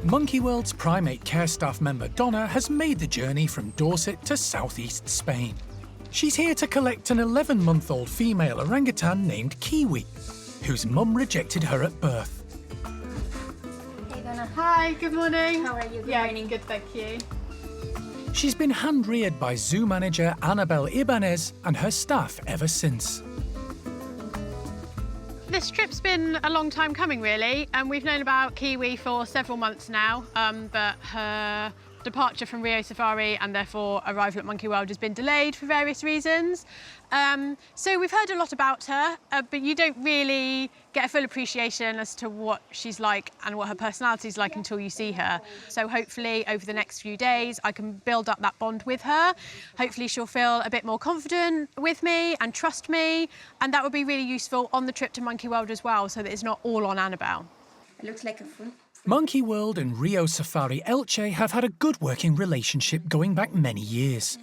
Monkey World's primate care staff member Donna has made the journey from Dorset to southeast Spain. She's here to collect an 11-month-old female orangutan named Kiwi, whose mum rejected her at birth. Hey Donna. Hi, good morning. How are you? Good morning. Good, thank you. She's been hand-reared by zoo manager Annabelle Ibanez and her staff ever since. This trip's been a long time coming, really, and we've known about Kiwi for several months now, but her departure from Rio Safari and therefore arrival at Monkey World has been delayed for various reasons. So we've heard a lot about her, but you don't really get a full appreciation as to what she's like and what her personality is like until you see her. So hopefully over the next few days I can build up that bond with her. Hopefully she'll feel a bit more confident with me and trust me, and that would be really useful on the trip to Monkey World as well, so that it's not all on Annabelle. It looks like a full. Monkey World and Rio Safari Elche have had a good working relationship going back many years.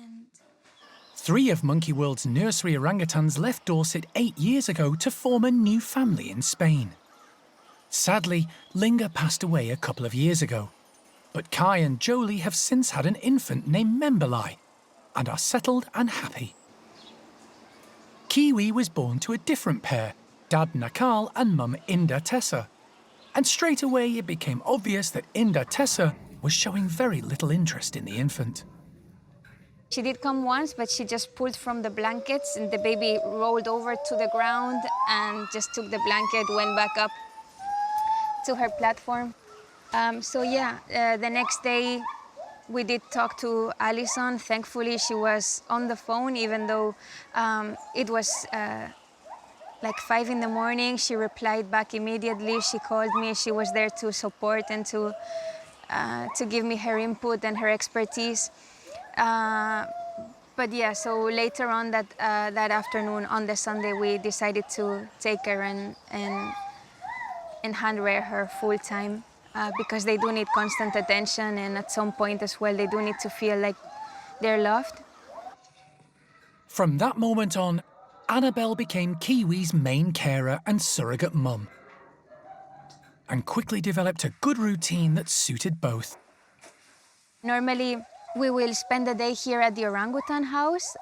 3 of Monkey World's nursery orangutans left Dorset 8 years ago to form a new family in Spain. Sadly, Linga passed away a couple of years ago, but Kai and Jolie have since had an infant named Membelai and are settled and happy. Kiwi was born to a different pair, Dad Nakal and Mum Inda Tessa. And straight away it became obvious that Inda Tessa was showing very little interest in the infant. She did come once, but she just pulled from the blankets and the baby rolled over to the ground and just took the blanket, went back up to her platform. The next day we did talk to Alison. Thankfully, she was on the phone, even though it was like 5 in the morning. She replied back immediately. She called me. She was there to support and to give me her input and her expertise. So later on that afternoon, on the Sunday, we decided to take her and hand rear her full time because they do need constant attention, and at some point as well, they do need to feel like they're loved. From that moment on, Annabelle became Kiwi's main carer and surrogate mum, and quickly developed a good routine that suited both. Normally, we will spend the day here at the orangutan house,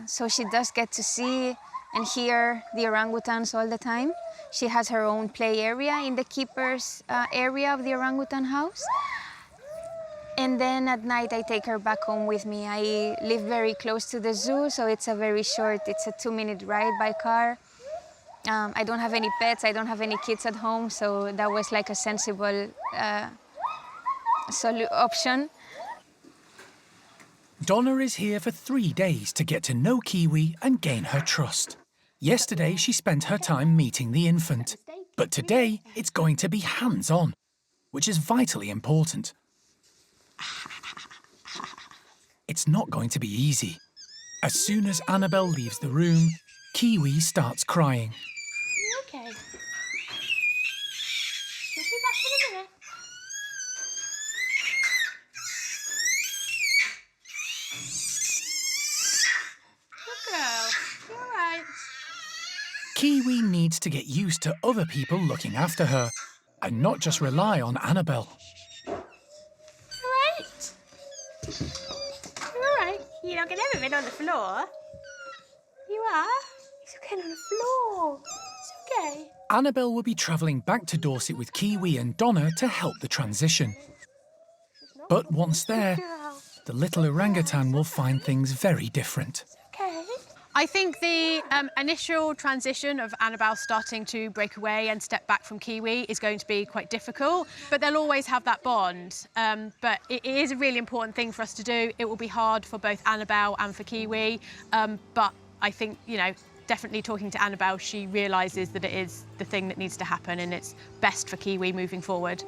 so she does get to see and hear the orangutans all the time. She has her own play area in the keeper's area of the orangutan house. And then at night, I take her back home with me. I live very close to the zoo, so it's a 2-minute ride by car. I don't have any pets, I don't have any kids at home, so that was like a sensible option. Donna is here for 3 days to get to know Kiwi and gain her trust. Yesterday, she spent her time meeting the infant, but today it's going to be hands-on, which is vitally important. It's not going to be easy. As soon as Annabelle leaves the room, Kiwi starts crying. Okay. We'll be back in a minute. Good girl. You all right? Kiwi needs to get used to other people looking after her and not just rely on Annabelle. You're not going to have it on the floor. You are? It's okay on the floor. It's okay. Annabelle will be travelling back to Dorset with Kiwi and Donna to help the transition. But once there, the little orangutan will find things very different. Okay. I think the initial transition of Annabelle starting to break away and step back from Kiwi is going to be quite difficult, but they'll always have that bond. But it is a really important thing for us to do. It will be hard for both Annabelle and for Kiwi, but I think, definitely talking to Annabelle, she realises that it is the thing that needs to happen and it's best for Kiwi moving forward.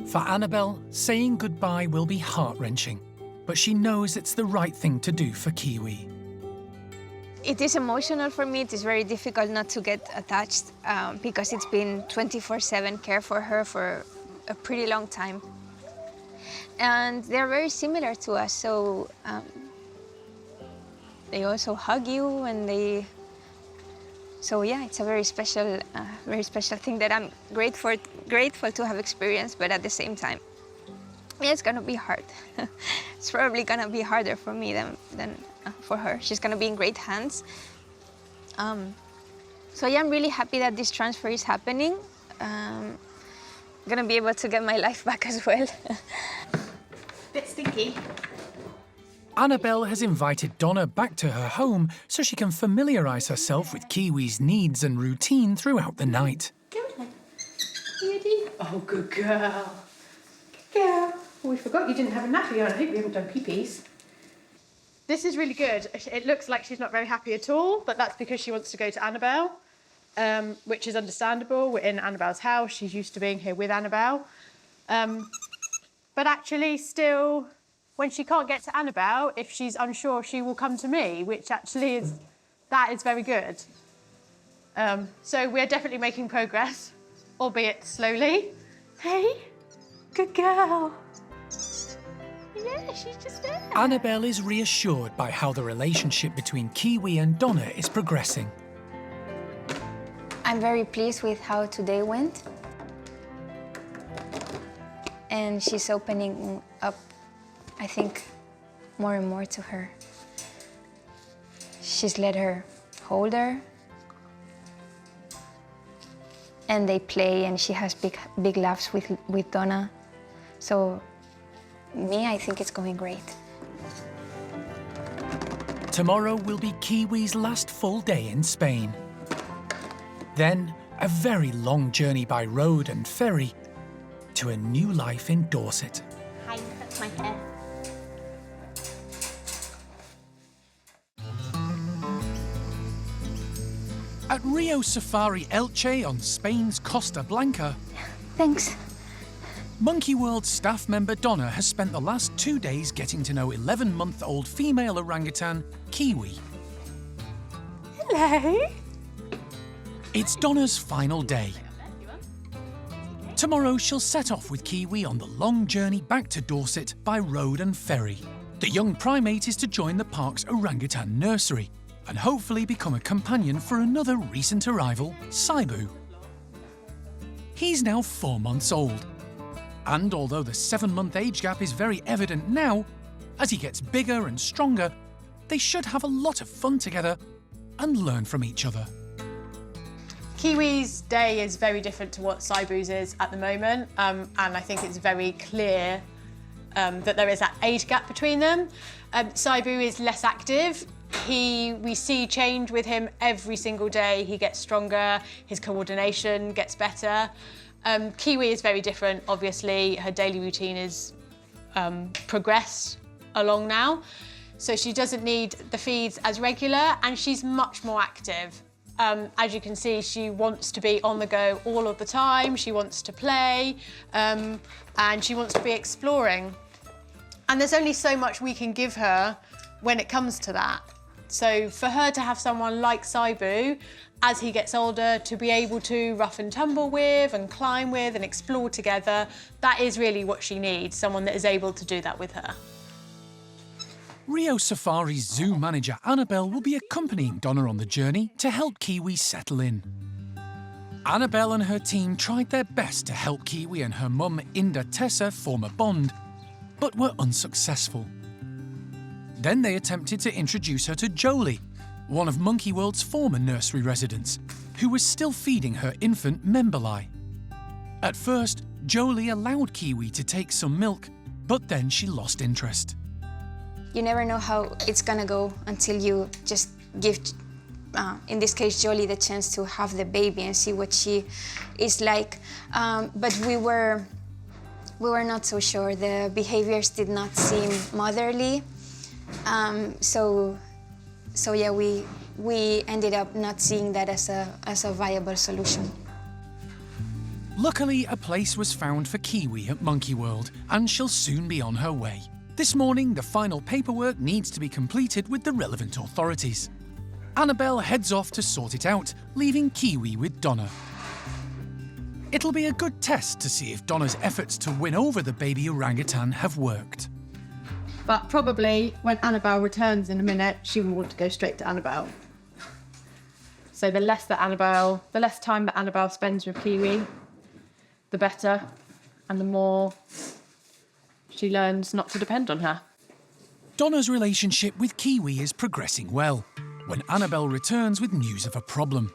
For Annabelle, saying goodbye will be heart-wrenching, but she knows it's the right thing to do for Kiwi. It is emotional for me. It is very difficult not to get attached because it's been 24/7 care for her for a pretty long time. And they're very similar to us, so they also hug you and So yeah, it's a very special thing that I'm grateful to have experienced, but at the same time, yeah, it's gonna be hard. It's probably gonna be harder for me than for her. She's gonna be in great hands. So yeah, I'm really happy that this transfer is happening. Gonna be able to get my life back as well. Bit stinky. Annabelle has invited Donna back to her home so she can familiarise herself with Kiwi's needs and routine throughout the night. Go on. Ready? Oh, good girl. Good girl. Oh, we forgot you didn't have a nappy on. I hope you haven't done pee-pees. This is really good. It looks like she's not very happy at all, but that's because she wants to go to Annabelle, which is understandable. We're in Annabelle's house. She's used to being here with Annabelle. But actually still, when she can't get to Annabelle, if she's unsure, she will come to me, which actually is very good. So we're definitely making progress, albeit slowly. Hey, good girl. Yeah, she's just there. Annabelle is reassured by how the relationship between Kiwi and Donna is progressing. I'm very pleased with how today went. And she's opening up, I think, more and more to her. She's let her hold her. And they play, and she has big laughs with Donna. So, I think it's going great. Tomorrow will be Kiwi's last full day in Spain. Then, a very long journey by road and ferry to a new life in Dorset. Hi, that's my hair. At Rio Safari Elche on Spain's Costa Blanca, Thanks. Monkey World staff member Donna has spent the last 2 days getting to know 11-month-old female orangutan, Kiwi. Hello. It's Donna's final day. Tomorrow she'll set off with Kiwi on the long journey back to Dorset by road and ferry. The young primate is to join the park's orangutan nursery and hopefully become a companion for another recent arrival, Saibu. He's now 4 months old. And although the 7-month age gap is very evident now, as he gets bigger and stronger, they should have a lot of fun together and learn from each other. Kiwi's day is very different to what Saibu's is at the moment, and I think it's very clear that there is that age gap between them. Saibu is less active. We see change with him every single day. He gets stronger, his coordination gets better. Kiwi is very different, obviously. Her daily routine is progressed along now. So she doesn't need the feeds as regular, and she's much more active. As you can see, she wants to be on the go all of the time. She wants to play, and she wants to be exploring. And there's only so much we can give her when it comes to that. So for her to have someone like Saibu, as he gets older, to be able to rough and tumble with and climb with and explore together, that is really what she needs, someone that is able to do that with her. Rio Safari's zoo manager Annabelle will be accompanying Donna on the journey to help Kiwi settle in. Annabelle and her team tried their best to help Kiwi and her mum Inda Tessa form a bond, but were unsuccessful. Then they attempted to introduce her to Jolie, one of Monkey World's former nursery residents, who was still feeding her infant Memberlai. At first, Jolie allowed Kiwi to take some milk, but then she lost interest. You never know how it's gonna go until you just give, in this case, Jolie the chance to have the baby and see what she is like. But we were not so sure. The behaviors did not seem motherly. So yeah, we ended up not seeing that as a viable solution. Luckily, a place was found for Kiwi at Monkey World, and she'll soon be on her way. This morning, the final paperwork needs to be completed with the relevant authorities. Annabelle heads off to sort it out, leaving Kiwi with Donna. It'll be a good test to see if Donna's efforts to win over the baby orangutan have worked. But probably when Annabelle returns in a minute, she will want to go straight to Annabelle. So the less time that Annabelle spends with Kiwi, the better, and the more she learns not to depend on her. Donna's relationship with Kiwi is progressing well when Annabelle returns with news of a problem.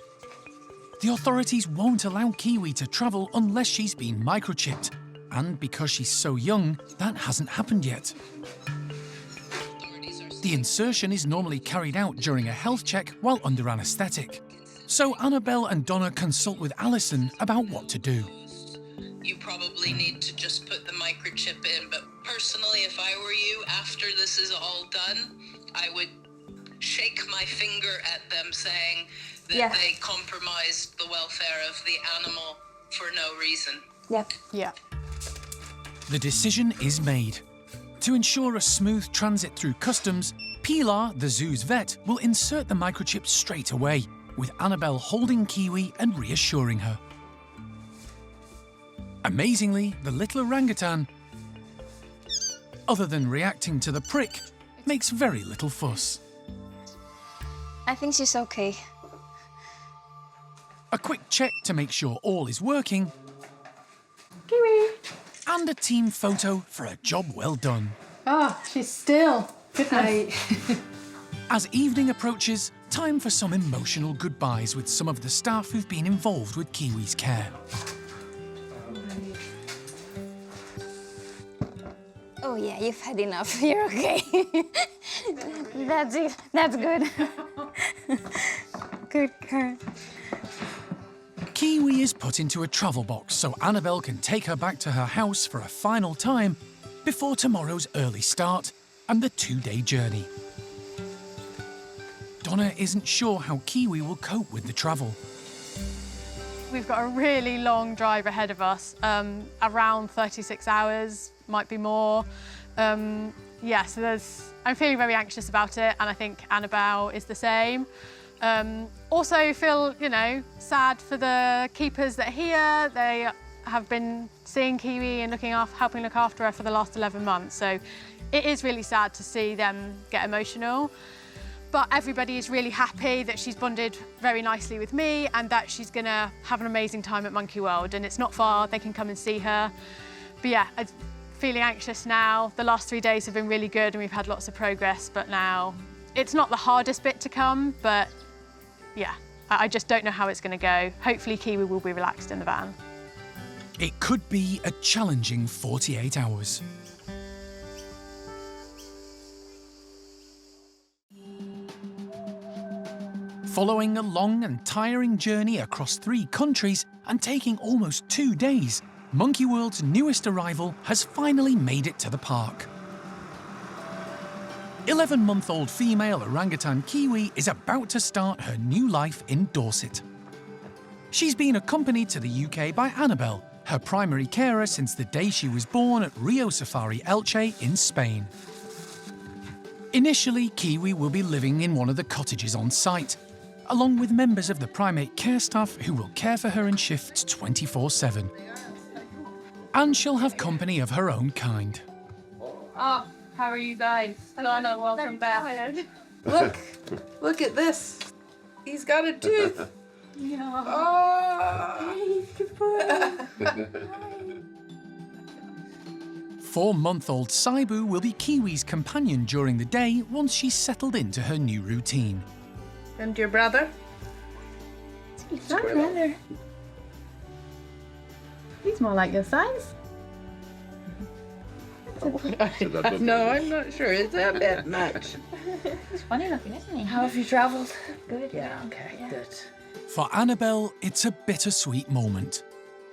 The authorities won't allow Kiwi to travel unless she's been microchipped, and because she's so young, that hasn't happened yet. The insertion is normally carried out during a health check while under anaesthetic. So Annabelle and Donna consult with Alison about what to do. You probably need to just put the microchip in, but personally, if I were you, after this is all done, I would shake my finger at them saying that they compromised the welfare of the animal for no reason. Yeah. The decision is made. To ensure a smooth transit through customs, Pilar, the zoo's vet, will insert the microchip straight away, with Annabelle holding Kiwi and reassuring her. Amazingly, the little orangutan, other than reacting to the prick, makes very little fuss. I think she's okay. A quick check to make sure all is working, Kiwi! and a team photo for a job well done. Oh, she's still. Good night. As evening approaches, time for some emotional goodbyes with some of the staff who've been involved with Kiwi's care. Oh yeah, you've had enough. You're okay. That's it. That's good. Good girl. Kiwi is put into a travel box so Annabelle can take her back to her house for a final time before tomorrow's early start and the 2-day journey. Donna isn't sure how Kiwi will cope with the travel. We've got a really long drive ahead of us, around 36 hours, might be more. So I'm feeling very anxious about it, and I think Annabelle is the same. Also feel, sad for the keepers that are here. They have been seeing Kiwi and helping look after her for the last 11 months. So it is really sad to see them get emotional. But everybody is really happy that she's bonded very nicely with me and that she's gonna have an amazing time at Monkey World. And it's not far, they can come and see her. But yeah, I'm feeling anxious now. The last 3 days have been really good and we've had lots of progress, but now it's not the hardest bit to come, but yeah, I just don't know how it's gonna go. Hopefully Kiwi will be relaxed in the van. It could be a challenging 48 hours. Following a long and tiring journey across 3 countries and taking almost 2 days, Monkey World's newest arrival has finally made it to the park. 11-month-old female orangutan Kiwi is about to start her new life in Dorset. She's been accompanied to the UK by Annabelle, her primary carer since the day she was born at Rio Safari Elche in Spain. Initially, Kiwi will be living in one of the cottages on site, along with members of the primate care staff who will care for her in shifts 24/7. And she'll have company of her own kind. Oh, how are you guys? Donna, welcome back. Look at this. He's got a tooth. Yeah. Oh. 4-month-old Saibu will be Kiwi's companion during the day once she's settled into her new routine. And your brother? He's my brother. He's more like your size. No, I'm not sure. It's a bit much. He's funny looking, isn't he? How have you travelled? Good. Yeah, okay, good. For Annabelle, it's a bittersweet moment.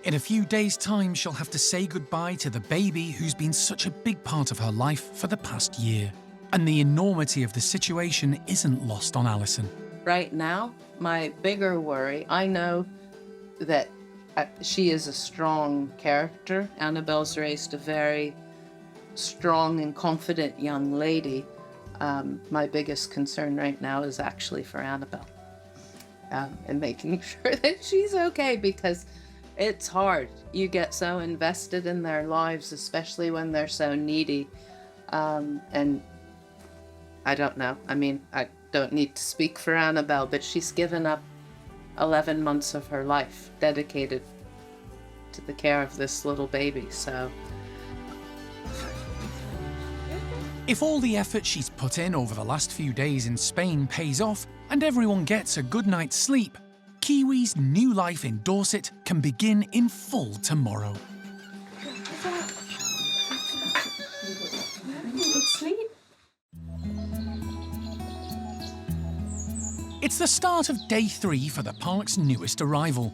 In a few days' time, she'll have to say goodbye to the baby who's been such a big part of her life for the past year. And the enormity of the situation isn't lost on Alison. Right now, my bigger worry, I know that she is a strong character. Annabelle's raised a very strong and confident young lady. My biggest concern right now is actually for Annabelle. And making sure that she's okay, because it's hard. You get so invested in their lives, especially when they're so needy. And I don't know. I mean, I don't need to speak for Annabelle, but she's given up 11 months of her life dedicated to the care of this little baby, so. If all the effort she's put in over the last few days in Spain pays off and everyone gets a good night's sleep, Kiwi's new life in Dorset can begin in full tomorrow. Sleep. It's the start of day 3 for the park's newest arrival.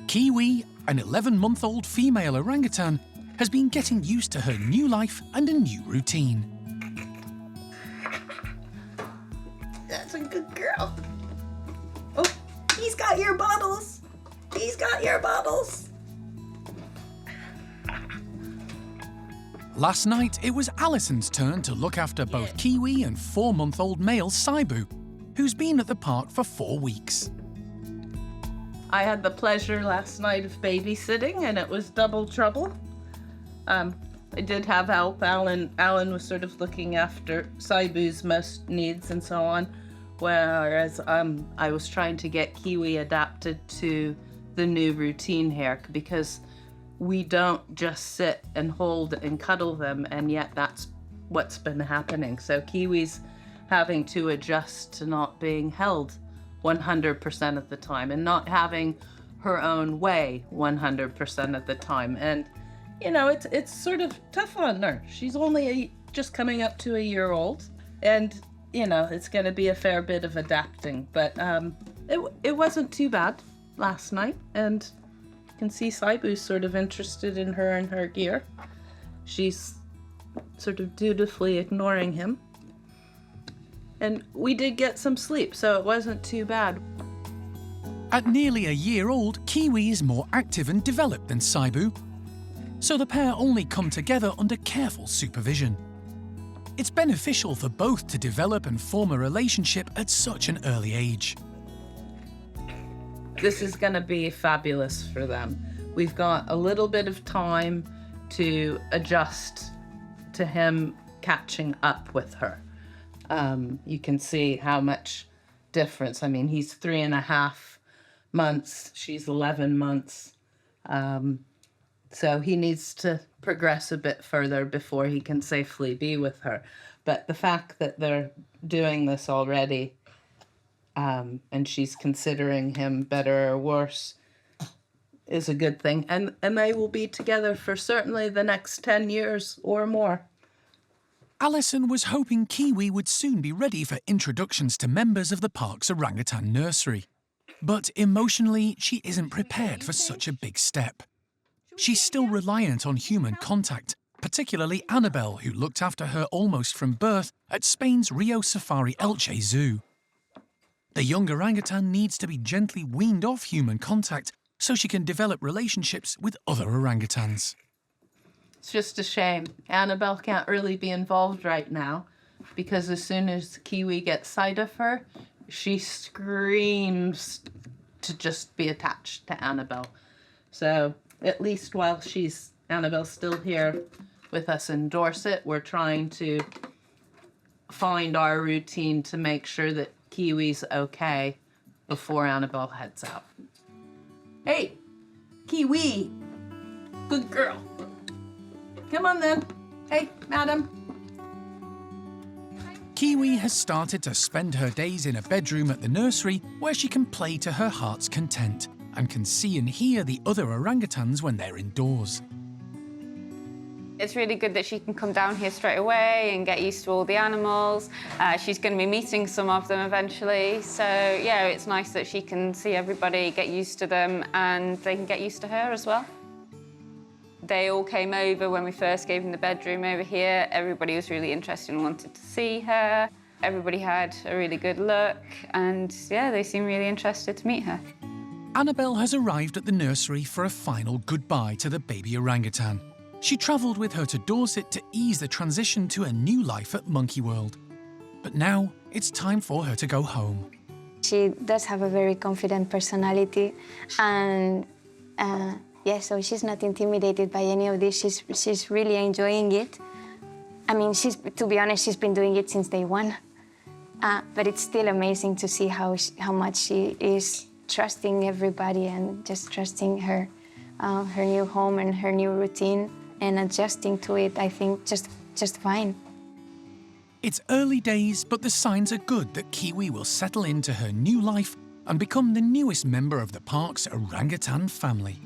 Kiwi, an 11-month-old female orangutan, has been getting used to her new life and a new routine. That's a good girl. Oh, he's got your bubbles. He's got your bubbles. Last night, it was Alison's turn to look after both Kiwi and 4-month-old male Saibu, who's been at the park for 4 weeks. I had the pleasure last night of babysitting, and it was double trouble. I did have help. Alan was sort of looking after Saibu's most needs and so on, whereas I was trying to get Kiwi adapted to the new routine here, because we don't just sit and hold and cuddle them, and yet that's what's been happening. So Kiwi's having to adjust to not being held 100% of the time and not having her own way 100% of the time. And you know, it's sort of tough on her. She's only just coming up to a year old, and you know, it's going to be a fair bit of adapting. But it wasn't too bad last night, and you can see Saibu's sort of interested in her and her gear. She's sort of dutifully ignoring him. And we did get some sleep, so it wasn't too bad. At nearly a year old, Kiwi is more active and developed than Saibu, so the pair only come together under careful supervision. It's beneficial for both to develop and form a relationship at such an early age. This is going to be fabulous for them. We've got a little bit of time to adjust to him catching up with her. You can see how much difference. I mean, he's 3.5 months, she's 11 months. So he needs to progress a bit further before he can safely be with her. But the fact that they're doing this already, and she's considering him better or worse, is a good thing. And they will be together for certainly the next 10 years or more. Alison was hoping Kiwi would soon be ready for introductions to members of the park's orangutan nursery. But emotionally, she isn't prepared for such a big step. She's still reliant on human contact, particularly Annabelle, who looked after her almost from birth at Spain's Rio Safari Elche Zoo. The young orangutan needs to be gently weaned off human contact so she can develop relationships with other orangutans. It's just a shame. Annabelle can't really be involved right now, because as soon as Kiwi gets sight of her, she screams to just be attached to Annabelle. So at least while Annabelle's still here with us in Dorset, we're trying to find our routine to make sure that Kiwi's okay before Annabelle heads out. Hey, Kiwi, good girl. Come on then. Hey, madam. Kiwi has started to spend her days in a bedroom at the nursery where she can play to her heart's content and can see and hear the other orangutans when they're indoors. It's really good that she can come down here straight away and get used to all the animals. She's going to be meeting some of them eventually. So, yeah, it's nice that she can see everybody, get used to them, and they can get used to her as well. They all came over when we first gave them the bedroom over here. Everybody was really interested and wanted to see her. Everybody had a really good look, and yeah, they seemed really interested to meet her. Annabelle has arrived at the nursery for a final goodbye to the baby orangutan. She travelled with her to Dorset to ease the transition to a new life at Monkey World. But now it's time for her to go home. She does have a very confident personality, and yeah, so she's not intimidated by any of this. She's really enjoying it. I mean, to be honest, she's been doing it since day one. But it's still amazing to see how much she is trusting everybody and just trusting her new home and her new routine and adjusting to it, I think, just fine. It's early days, but the signs are good that Kiwi will settle into her new life and become the newest member of the park's orangutan family.